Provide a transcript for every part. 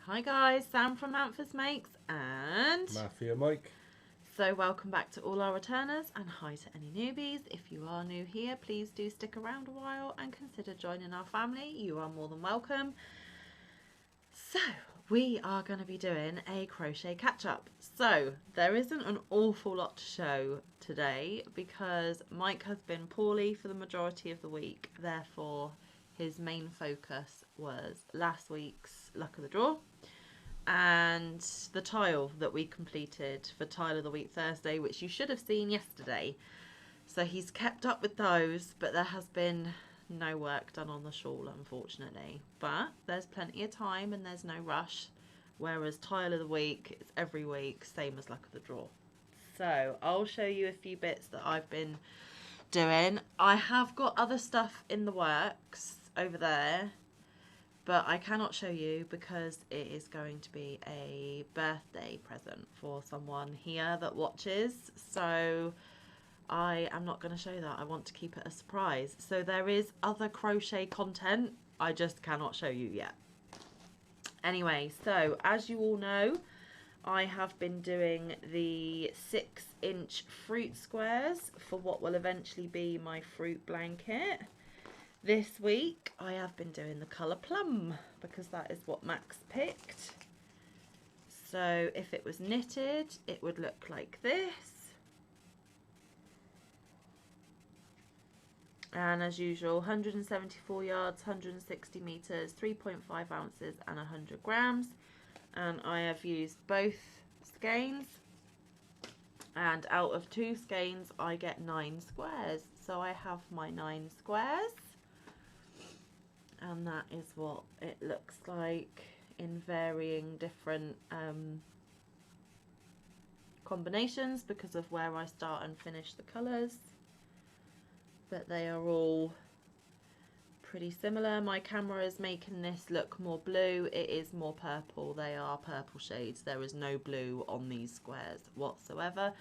Hi guys, Sam from Manfa's Makes and Mafia Mike. so welcome back to all our returners and hi to any newbies. If you are new here, please do stick around a while and consider joining our family. You are more than welcome. So we are going to be doing a crochet catch up. So there isn't an awful lot to show today because Mike has been poorly for the majority of the week. Therefore his main focus was last week's luck of the draw and the tile that we completed for Tile of the Week Thursday, which you should have seen yesterday. So he's kept up with those, but there has been no work done on the shawl, unfortunately. But there's plenty of time and there's no rush. Whereas Tile of the Week, it's every week, same as luck of the draw. So I'll show you a few bits that I've been doing. I have got other stuff in the works over there, but I cannot show you because it is going to be a birthday present for someone here that watches. So I am not going to show that. I want to keep it a surprise. So there is other crochet content. I just cannot show you yet. Anyway, so as you all know, I have been doing the 6-inch fruit squares for what will eventually be my fruit blanket. This week I have been doing the colour plum because that is what Max picked. So if it was knitted, it would look like this. And as usual, 174 yards, 160 metres, 3.5 ounces and 100 grams. And I have used both skeins. And out of 2 skeins, I get 9 squares. So I have my 9 squares. And that is what it looks like in varying different combinations because of where I start and finish the colours, but they are all pretty similar. My camera is making this look more blue. It is more purple. They are purple shades. There is no blue on these squares whatsoever.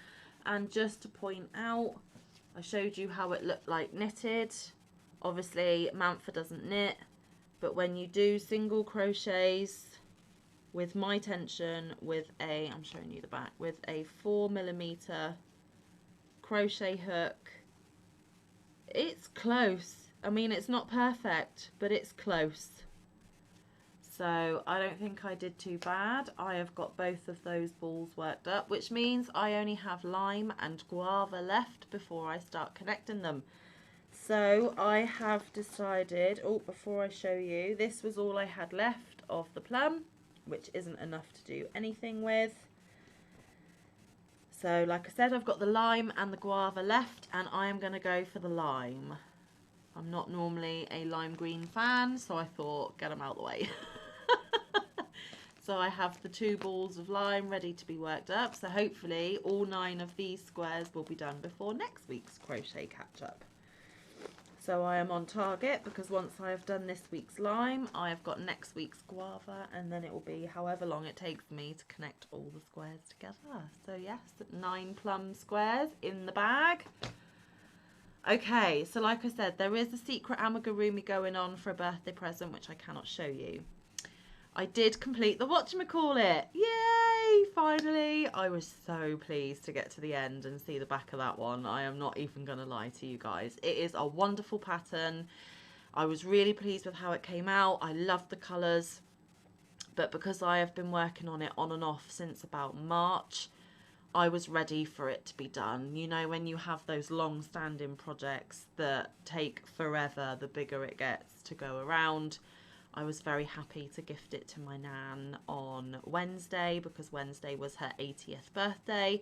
And just to point out, I showed you how it looked like knitted. Obviously Manfa doesn't knit, but when you do single crochets with my tension with a, I'm showing you the back, with a 4mm crochet hook, it's close. I mean, it's not perfect, but it's close. So I don't think I did too bad. I have got both of those balls worked up, which means I only have lime and guava left before I start connecting them. So I have decided, oh, before I show you, this was all I had left of the plum, which isn't enough to do anything with. So like I said, I've got the lime and the guava left, and I am going to go for the lime. I'm not normally a lime green fan, so I thought, get them out of the way. So I have the 2 balls of lime ready to be worked up. So hopefully all 9 of these squares will be done before next week's crochet catch up. So I am on target because once I have done this week's lime, I have got next week's guava, and then it will be however long it takes me to connect all the squares together. So yes, 9 plum squares in the bag. Okay, so like I said, there is a secret amigurumi going on for a birthday present, which I cannot show you. I did complete the whatchamacallit. Yay, finally. I was so pleased to get to the end and see the back of that one. I am not even going to lie to you guys. It is a wonderful pattern. I was really pleased with how it came out. I loved the colours. But because I have been working on it on and off since about March, I was ready for it to be done. You know, when you have those long-standing projects that take forever, the bigger it gets to go around. I was very happy to gift it to my nan on Wednesday because Wednesday was her 80th birthday.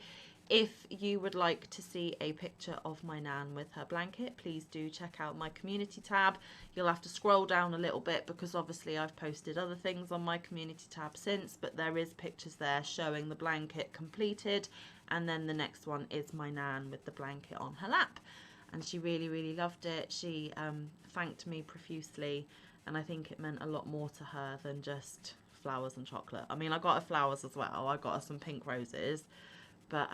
If you would like to see a picture of my nan with her blanket, please do check out my community tab. You'll have to scroll down a little bit because obviously I've posted other things on my community tab since, but there is pictures there showing the blanket completed, and then the next one is my nan with the blanket on her lap. And she really, really loved it. She thanked me profusely. And I think it meant a lot more to her than just flowers and chocolate. I mean, I got her flowers as well. I got her some pink roses. But,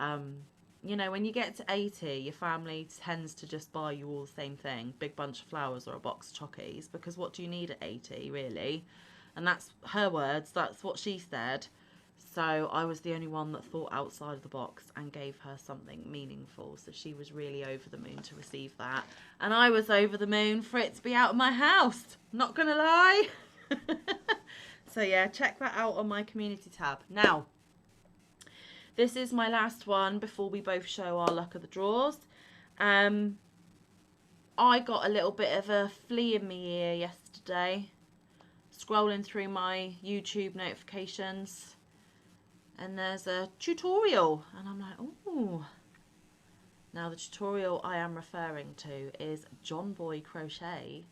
you know, when you get to 80, your family tends to just buy you all the same thing. Big bunch of flowers or a box of chockies. Because what do you need at 80, really? And that's her words, that's what she said. So I was the only one that thought outside of the box and gave her something meaningful. So she was really over the moon to receive that. And I was over the moon for it to be out of my house. Not gonna lie. So yeah, check that out on my community tab. Now, this is my last one before we both show our luck of the draws. I got a little bit of a flea in my ear yesterday, scrolling through my YouTube notifications, and there's a tutorial, and I'm like, oh. Now the tutorial I am referring to is John Boy Crochet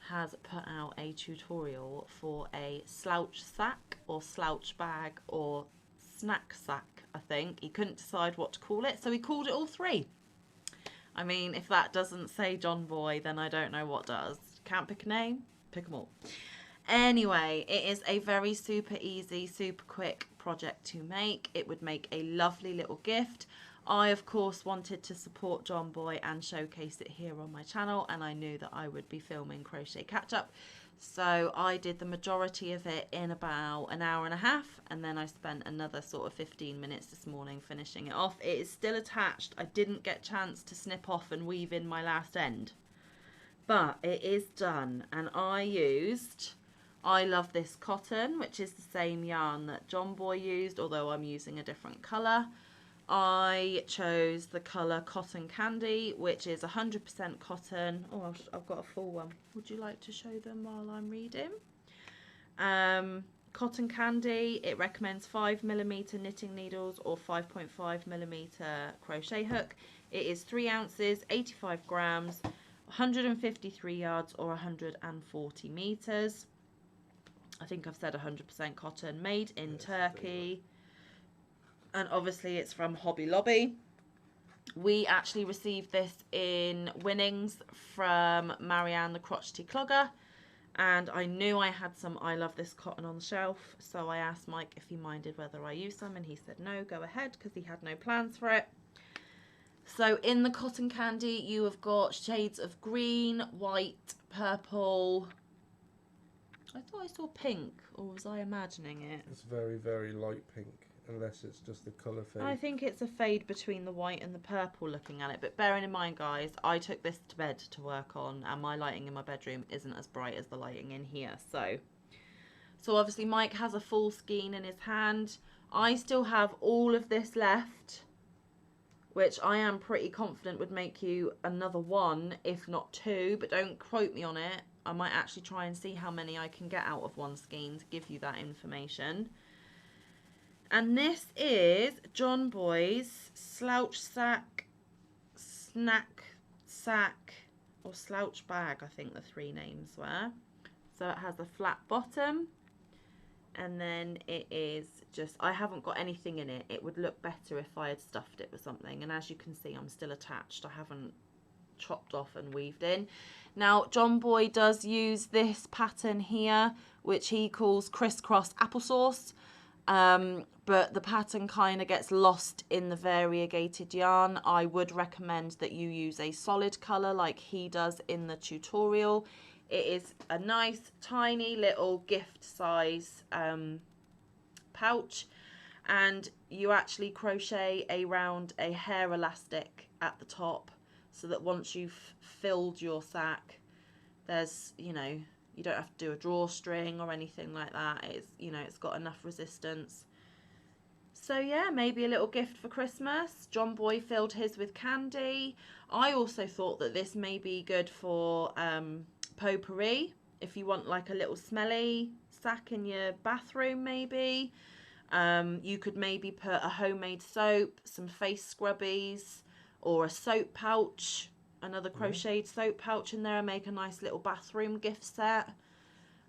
has put out a tutorial for a slouch sack or slouch bag or snack sack, I think. He couldn't decide what to call it, so he called it all three. I mean, if that doesn't say John Boy, then I don't know what does. Can't pick a name? Pick them all. Anyway, it is a very super easy, super quick project to make. It would make a lovely little gift. I, of course, wanted to support John Boy and showcase it here on my channel, and I knew that I would be filming Crochet Catch Up. So I did the majority of it in about an hour and a half, and then I spent another sort of 15 minutes this morning finishing it off. It is still attached. I didn't get a chance to snip off and weave in my last end, but it is done. And I love this cotton, which is the same yarn that John Boy used, although I'm using a different colour. I chose the colour Cotton Candy, which is 100% cotton. Oh, I've got a full one. Would you like to show them while I'm reading? Cotton Candy, it recommends 5mm knitting needles or 5.5mm crochet hook. It is 3 ounces, 85 grams, 153 yards or 140 meters. I think I've said 100% cotton, made in Turkey. And obviously it's from Hobby Lobby. We actually received this in winnings from Marianne the Crotchety Clogger, and I knew I had some I Love This Cotton on the shelf, so I asked Mike if he minded whether I use some, and he said no, go ahead, because he had no plans for it. So in the Cotton Candy you have got shades of green, white, purple. I thought I saw pink, or was I imagining it? It's very, very light pink. Unless it's just the colour fade. I think it's a fade between the white and the purple looking at it. But bearing in mind, guys, I took this to bed to work on, and my lighting in my bedroom isn't as bright as the lighting in here. So obviously Mike has a full skein in his hand. I still have all of this left, which I am pretty confident would make you another one, if not two. But don't quote me on it. I might actually try and see how many I can get out of one skein to give you that information. And this is John Boy's slouch sack, snack sack, or slouch bag, I think the three names were. So it has a flat bottom, and then it is just, I haven't got anything in it. It would look better if I had stuffed it with something. And as you can see, I'm still attached. I haven't chopped off and weaved in. Now, John Boy does use this pattern here, which he calls crisscross applesauce. But the pattern kind of gets lost in the variegated yarn. I would recommend that you use a solid colour like he does in the tutorial. It is a nice tiny little gift size pouch, and you actually crochet around a hair elastic at the top, so that once you've filled your sack, there's, you know, you don't have to do a drawstring or anything like that. It's, you know, it's got enough resistance. So yeah, maybe a little gift for Christmas. John Boy filled his with candy. I also thought that this may be good for potpourri. If you want like a little smelly sack in your bathroom maybe. You could maybe put a homemade soap, some face scrubbies, or a soap pouch. Another crocheted soap pouch in there, and make a nice little bathroom gift set.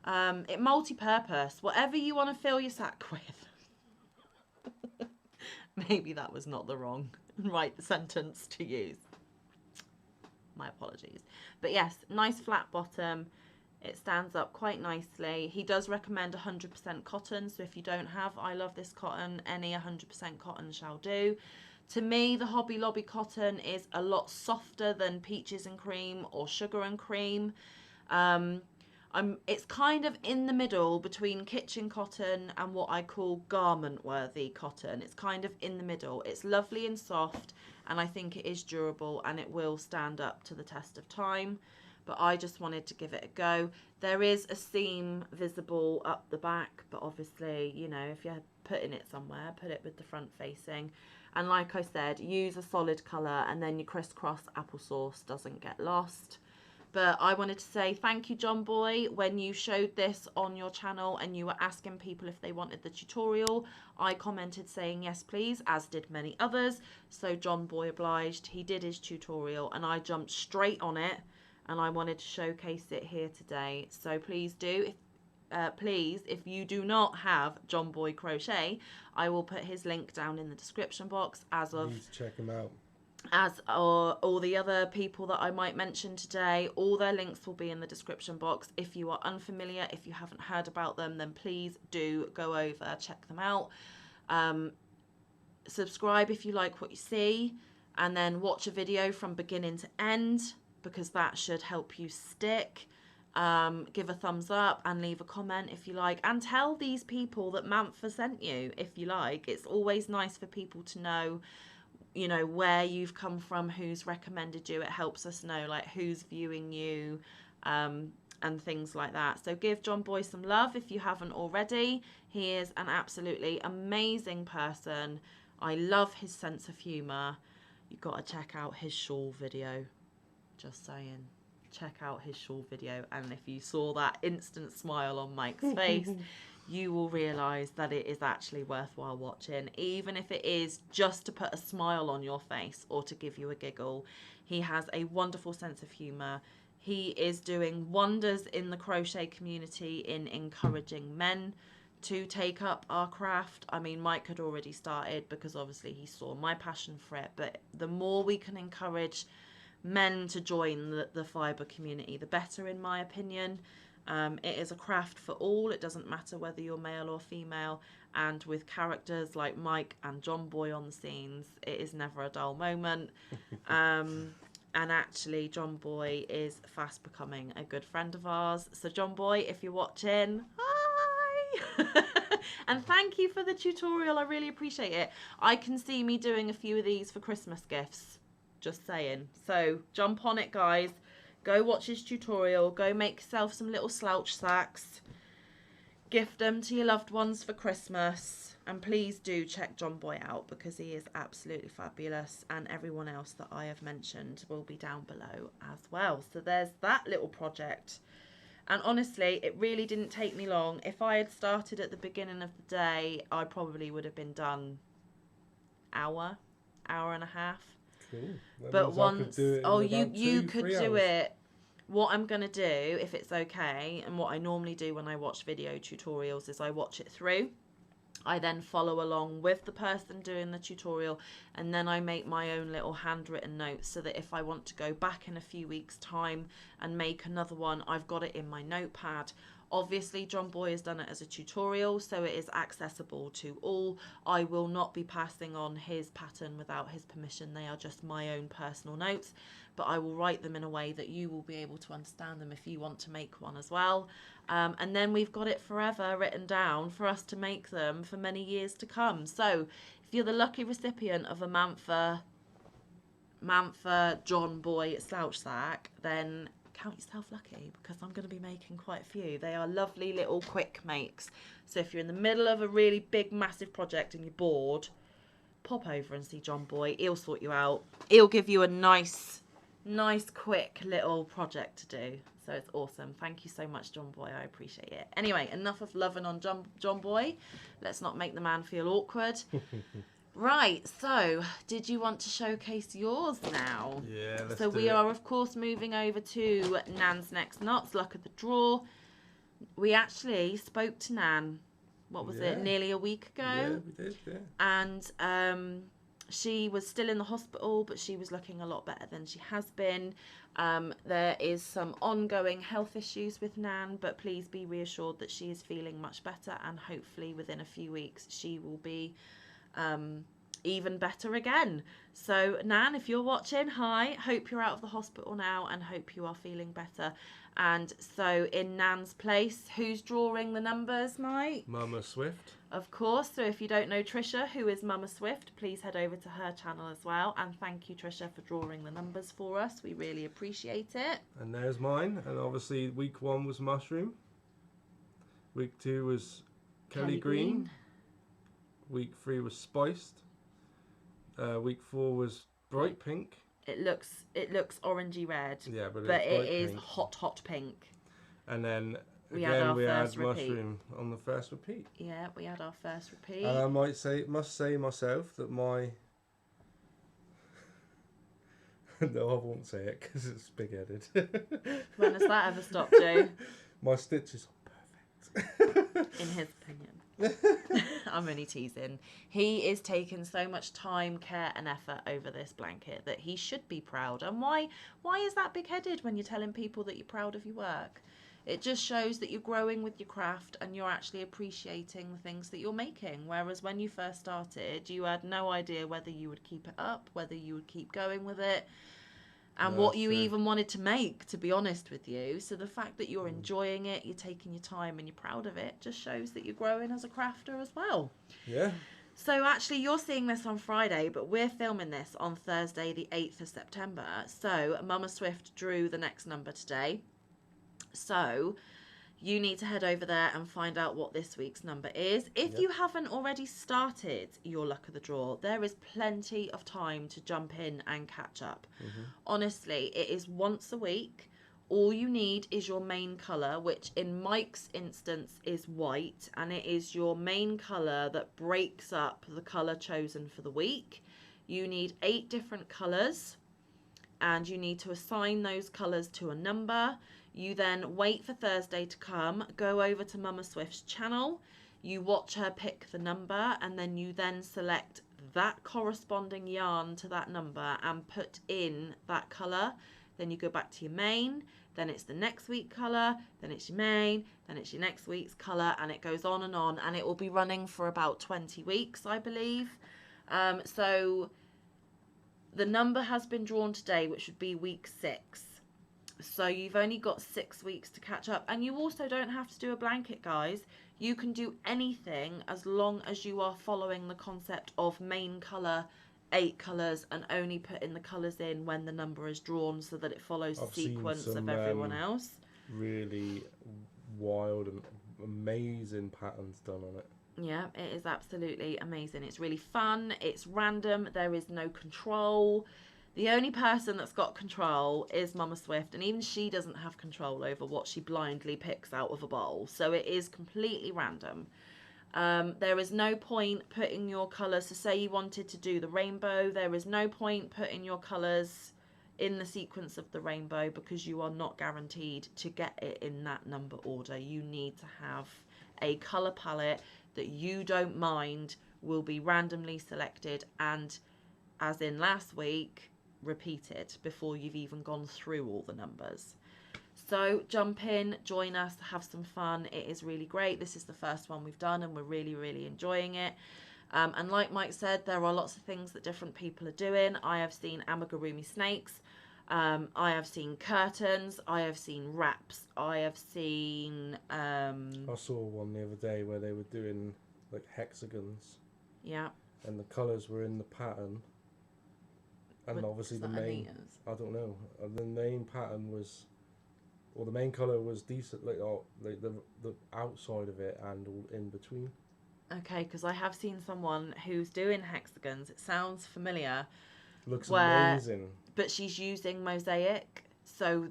It multi-purpose, whatever you want to fill your sack with. Maybe that was not the right sentence to use. My apologies. But yes, nice flat bottom. It stands up quite nicely. He does recommend 100% cotton, so if you don't have I Love This Cotton, any 100% cotton shall do. To me, the Hobby Lobby cotton is a lot softer than Peaches and Cream or Sugar and Cream. It's kind of in the middle between kitchen cotton and what I call garment worthy cotton. It's kind of in the middle. It's lovely and soft, and I think it is durable and it will stand up to the test of time. But I just wanted to give it a go. There is a seam visible up the back, but obviously, you know, if you're putting it somewhere, put it with the front facing. And like I said, use a solid colour, and then your crisscross applesauce doesn't get lost. But I wanted to say thank you, John Boy. When you showed this on your channel and you were asking people if they wanted the tutorial, I commented saying yes please, as did many others. So John Boy obliged. He did his tutorial and I jumped straight on it, and I wanted to showcase it here today. So please do, if you do not have John Boy Crochet, I will put his link down in the description box, as of You need to check him out. as are all the other people that I might mention today. All their links will be in the description box. If you are unfamiliar, if you haven't heard about them, then please do go over, check them out. Subscribe if you like what you see, and then watch a video from beginning to end, because that should help you stick. Give a thumbs up and leave a comment if you like, and tell these people that Manfa sent you if you like. It's always nice for people to know, you know, where you've come from, who's recommended you. It helps us know like who's viewing you, and things like that. So give John Boy some love if you haven't already. He is an absolutely amazing person. I love his sense of humour. You've got to check out his shawl video. Just saying. Check out his shawl video, and if you saw that instant smile on Mike's face, you will realise that it is actually worthwhile watching, even if it is just to put a smile on your face or to give you a giggle. He has a wonderful sense of humour. He is doing wonders in the crochet community in encouraging men to take up our craft. I mean, Mike had already started because obviously he saw my passion for it, but the more we can encourage men to join the fibre community, the better, in my opinion. It is a craft for all. It doesn't matter whether you're male or female, and with characters like Mike and John Boy on the scenes, it is never a dull moment. And actually, John Boy is fast becoming a good friend of ours. So John Boy, if you're watching, hi! And thank you for the tutorial. I really appreciate it. I can see me doing a few of these for Christmas gifts. Just saying. So jump on it, guys. Go watch his tutorial. Go make yourself some little slouch sacks. Gift them to your loved ones for Christmas. And please do check John Boy out, because he is absolutely fabulous. And everyone else that I have mentioned will be down below as well. So there's that little project. And honestly, it really didn't take me long. If I had started at the beginning of the day, I probably would have been done hour and a half. Cool. That But means once, I could do it in oh, about you 2-3 could do hours. it. What I'm going to do, if it's okay, and what I normally do when I watch video tutorials, is I watch it through. I then follow along with the person doing the tutorial, and then I make my own little handwritten notes, so that if I want to go back in a few weeks' time and make another one, I've got it in my notepad. Obviously, John Boy has done it as a tutorial, so it is accessible to all. I will not be passing on his pattern without his permission. They are just my own personal notes, but I will write them in a way that you will be able to understand them if you want to make one as well. And then we've got it forever written down for us to make them for many years to come. So if you're the lucky recipient of a Manfa John Boy slouch sack, then count yourself lucky, because I'm going to be making quite a few. They are lovely little quick makes. So if you're in the middle of a really big massive project and you're bored, pop over and see John Boy. He'll sort you out. He'll give you a nice quick little project to do. So it's awesome. Thank you so much, John Boy. I appreciate it. Anyway, enough of loving on John Boy. Let's not make the man feel awkward. Right, so did you want to showcase yours now? Yeah, let's So do we it. are, of course, moving over to Nan's Next Knots, Luck of the Draw. We actually spoke to Nan, what was it, Yeah. nearly a week ago? Yeah, we did, yeah. And she was still in the hospital, but she was looking a lot better than she has been. There is some ongoing health issues with Nan, but please be reassured that she is feeling much better, and hopefully within a few weeks she will be even better again. So Nan, if you're watching, hi, hope you're out of the hospital now and hope you are feeling better. And so in Nan's place, who's drawing the numbers, Mike? Mama Swift. Of course. So if you don't know Trisha, who is Mama Swift, please head over to her channel as well. And thank you, Trisha, for drawing the numbers for us. We really appreciate it. And there's mine. And obviously week 1 was mushroom. Week 2 was Kelly Green. Week 3 was spiced. Week 4 was bright pink. It looks orangey red. Yeah, but it is pink. hot pink. And then we had mushroom on the first repeat. Yeah, we had our first repeat. And I must say myself that my no, I won't say it because it's big-headed. When has that ever stopped you? My stitches are perfect. In his opinion. I'm only teasing. He is taking so much time, care and effort over this blanket that he should be proud. And why is that big-headed when you're telling people that you're proud of your work? It just shows that you're growing with your craft and you're actually appreciating the things that you're making. Whereas when you first started, you had no idea whether you would keep it up, whether you would keep going with it, and what you even wanted to make, to be honest with you. So the fact that you're enjoying it, you're taking your time and you're proud of it, just shows that you're growing as a crafter as well. Yeah. So actually you're seeing this on Friday, but we're filming this on Thursday the 8th of September. So Mama Swift drew the next number today. So you need to head over there and find out what this week's number is. If you haven't already started your luck of the draw, there is plenty of time to jump in and catch up. Honestly, it is once a week. All you need is your main colour, which in Mike's instance is white, and it is your main colour that breaks up the colour chosen for the week. You need 8 different colours, and you need to assign those colours to a number. You then wait for Thursday to come, go over to Mama Swift's channel, you watch her pick the number, and then you then select that corresponding yarn to that number and put in that colour. Then you go back to your main, then it's the next week colour, then it's your main, then it's your next week's colour, and it goes on, and it will be running for about 20 weeks, I believe. So the number has been drawn today, which would be week 6. So you've only got 6 weeks to catch up. And you also don't have to do a blanket, guys. You can do anything as long as you are following the concept of main colour, 8 colours, and only putting the colours in when the number is drawn so that it follows the sequence of everyone else. Really wild and amazing patterns done on it. Yeah, it is absolutely amazing. It's really fun. It's random. There is no control. The only person that's got control is Mama Swift, and even she doesn't have control over what she blindly picks out of a bowl. So it is completely random. There is no point putting your colours, so say you wanted to do the rainbow, there is no point putting your colours in the sequence of the rainbow because you are not guaranteed to get it in that number order. You need to have a colour palette that you don't mind will be randomly selected and, as in last week, repeated before you've even gone through all the numbers. So jump in, join us, have some fun. It is really great. This is the first one we've done and we're really enjoying it. And like Mike said, there are lots of things that different people are doing. I have seen amigurumi snakes. I have seen curtains. I have seen wraps. I have seen... I saw one the other day where they were doing like hexagons. Yeah. And the colours were in the pattern. And obviously the main... I don't know. The main pattern was... Or the main colour was decent, like the outside of it and all in between. Okay, because I have seen someone who's doing hexagons. It sounds familiar. Looks amazing. But she's using mosaic. So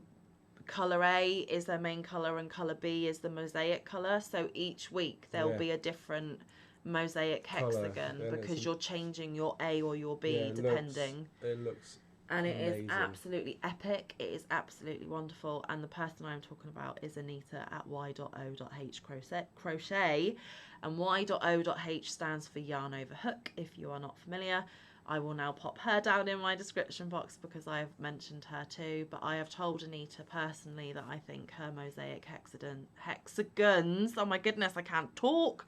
colour A is their main colour and colour B is the mosaic colour. So each week there'll be a different mosaic hexagon because you're changing your A or your B depending. It looks and it amazing. Is absolutely epic. It is absolutely wonderful. And the person I'm talking about is Anita at y.o.h crochet. And y.o.h stands for yarn over hook, if you are not familiar. I will now pop her down in my description box because I have mentioned her too. But I have told Anita personally that I think her mosaic hexagons, oh my goodness, I can't talk,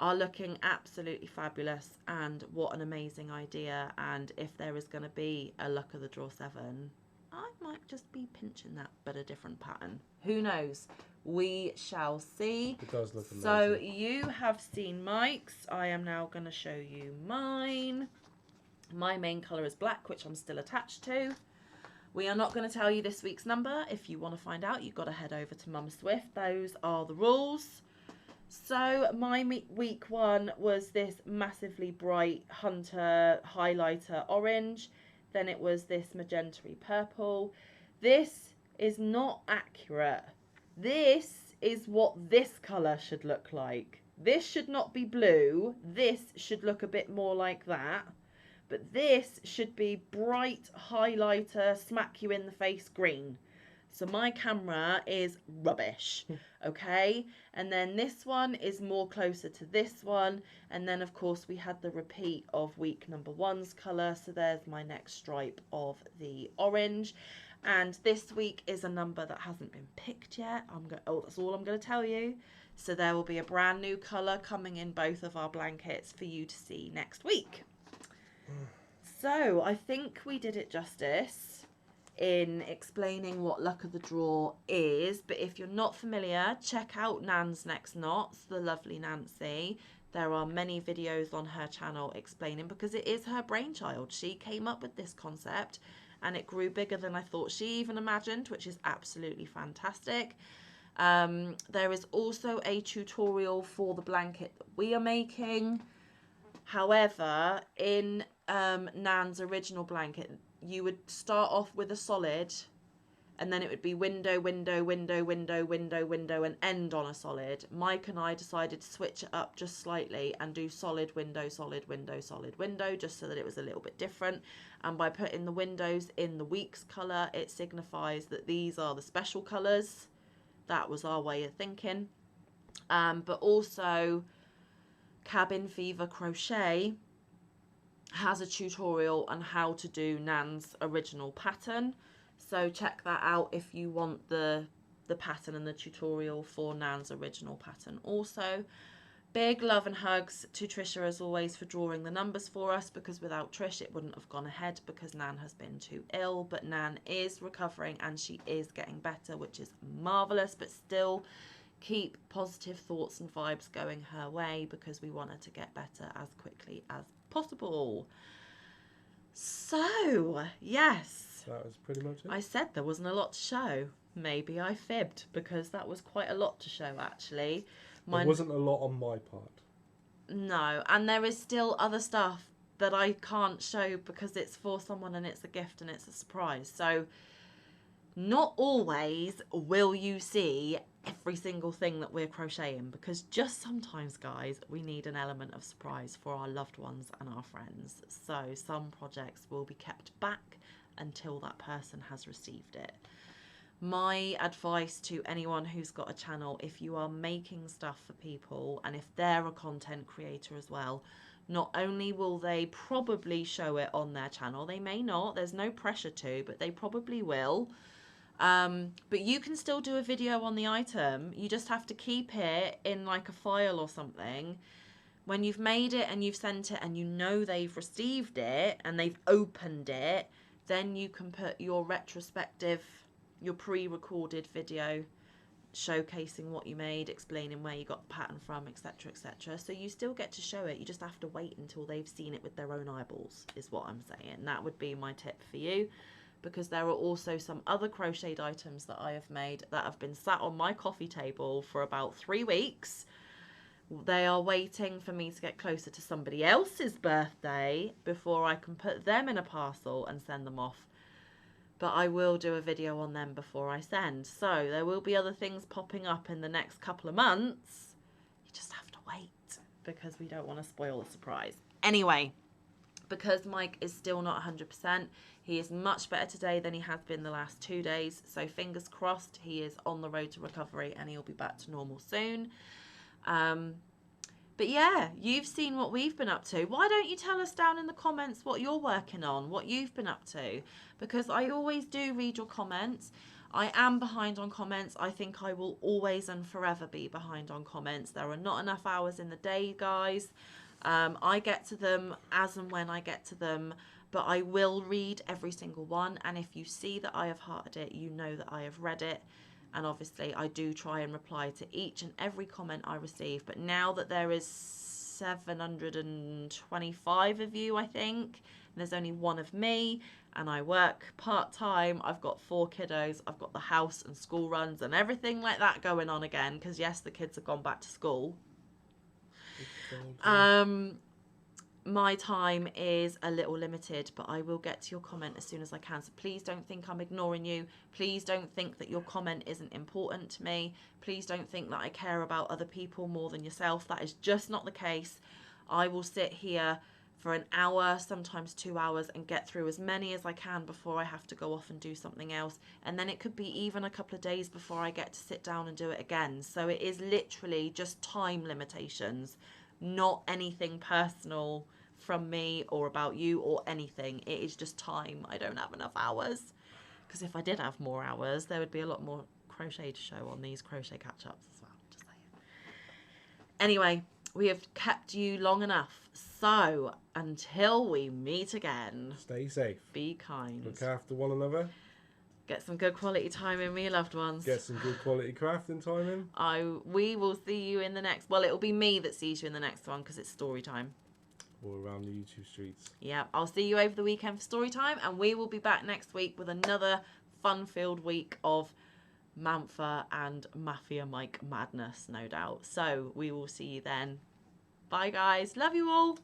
are looking absolutely fabulous, and what an amazing idea. And if there is going to be a luck of the draw 7, I might just be pinching that, but a different pattern. Who knows? We shall see. It does look amazing. So you have seen Mike's. I am now going to show you mine. My main colour is black, which I'm still attached to. We are not going to tell you this week's number. If you want to find out, you've got to head over to Mum Swift. Those are the rules. So my week 1 was this massively bright Hunter highlighter orange. Then it was this magenta-y purple. This is not accurate. This is what this colour should look like. This should not be blue. This should look a bit more like that. But this should be bright highlighter, smack you in the face green. So my camera is rubbish, okay? And then this one is more closer to this one. And then, of course, we had the repeat of week number 1's colour. So there's my next stripe of the orange. And this week is a number that hasn't been picked yet. That's all I'm going to tell you. So there will be a brand new colour coming in both of our blankets for you to see next week. So I think we did it justice in explaining what luck of the draw is, but if you're not familiar, check out Nan's Next Knots, the lovely Nancy. There are many videos on her channel explaining, because it is her brainchild. She came up with this concept and it grew bigger than I thought she even imagined, which is absolutely fantastic. There is also a tutorial for the blanket that we are making. However, in Nan's original blanket, you would start off with a solid, and then it would be window, window, window, window, window, window, and end on a solid. Mike and I decided to switch it up just slightly and do solid, window, solid, window, solid, window, just so that it was a little bit different. And by putting the windows in the week's colour, it signifies that these are the special colours. That was our way of thinking. But also, Cabin Fever Crochet has a tutorial on how to do Nan's original pattern, so check that out if you want the pattern and the tutorial for Nan's original pattern. Also, big love and hugs to Trisha as always for drawing the numbers for us, because without Trish it wouldn't have gone ahead, because Nan has been too ill. But Nan is recovering and she is getting better, which is marvellous. But still, keep positive thoughts and vibes going her way, because we want her to get better as quickly as possible. So, yes. That was pretty much it. I said there wasn't a lot to show. Maybe I fibbed, because that was quite a lot to show, actually. There wasn't a lot on my part. No, and there is still other stuff that I can't show because it's for someone and it's a gift and it's a surprise. So, not always will you see every single thing that we're crocheting, because just sometimes, guys, we need an element of surprise for our loved ones and our friends. So some projects will be kept back until that person has received it. My advice to anyone who's got a channel, if you are making stuff for people and if they're a content creator as well, not only will they probably show it on their channel, they may not, there's no pressure to, but they probably will. But you can still do a video on the item. You just have to keep it in like a file or something. When you've made it and you've sent it and you know they've received it and they've opened it, then you can put your retrospective, your pre-recorded video showcasing what you made, explaining where you got the pattern from, etc, etc. So you still get to show it. You just have to wait until they've seen it with their own eyeballs, is what I'm saying. That would be my tip for you. Because there are also some other crocheted items that I have made that have been sat on my coffee table for about 3 weeks. They are waiting for me to get closer to somebody else's birthday before I can put them in a parcel and send them off. But I will do a video on them before I send. So there will be other things popping up in the next couple of months. You just have to wait, because we don't want to spoil the surprise. Anyway, because Mike is still not 100%, he is much better today than he has been the last 2 days. So fingers crossed, he is on the road to recovery and he'll be back to normal soon. But yeah, you've seen what we've been up to. Why don't you tell us down in the comments what you're working on, what you've been up to? Because I always do read your comments. I am behind on comments. I think I will always and forever be behind on comments. There are not enough hours in the day, guys. I get to them as and when I get to them, but I will read every single one. And if you see that I have hearted it, you know that I have read it. And obviously I do try and reply to each and every comment I receive. But now that there is 725 of you, I think, and there's only one of me, and I work part-time, I've got 4 kiddos, I've got the house and school runs and everything like that going on again, because yes, the kids have gone back to school. My time is a little limited, but I will get to your comment as soon as I can. So please don't think I'm ignoring you. Please don't think that your comment isn't important to me. Please don't think that I care about other people more than yourself. That is just not the case. I will sit here for an hour, sometimes 2 hours, and get through as many as I can before I have to go off and do something else. And then it could be even a couple of days before I get to sit down and do it again. So it is literally just time limitations, not anything personal from me or about you or anything. It is just time. I don't have enough hours, because if I did have more hours, there would be a lot more crochet to show on these crochet catch-ups as well. Just saying. Anyway, we have kept you long enough, so until we meet again, stay safe, be kind, look after one another, get some good quality time in with your loved ones, get some good quality crafting time in. We will see you in the next, well, it'll be me that sees you in the next one, because it's story time. Or around the YouTube streets. Yeah, I'll see you over the weekend for story time, and we will be back next week with another fun-filled week of Manfa and Mafia Mike madness, no doubt. So we will see you then. Bye, guys. Love you all.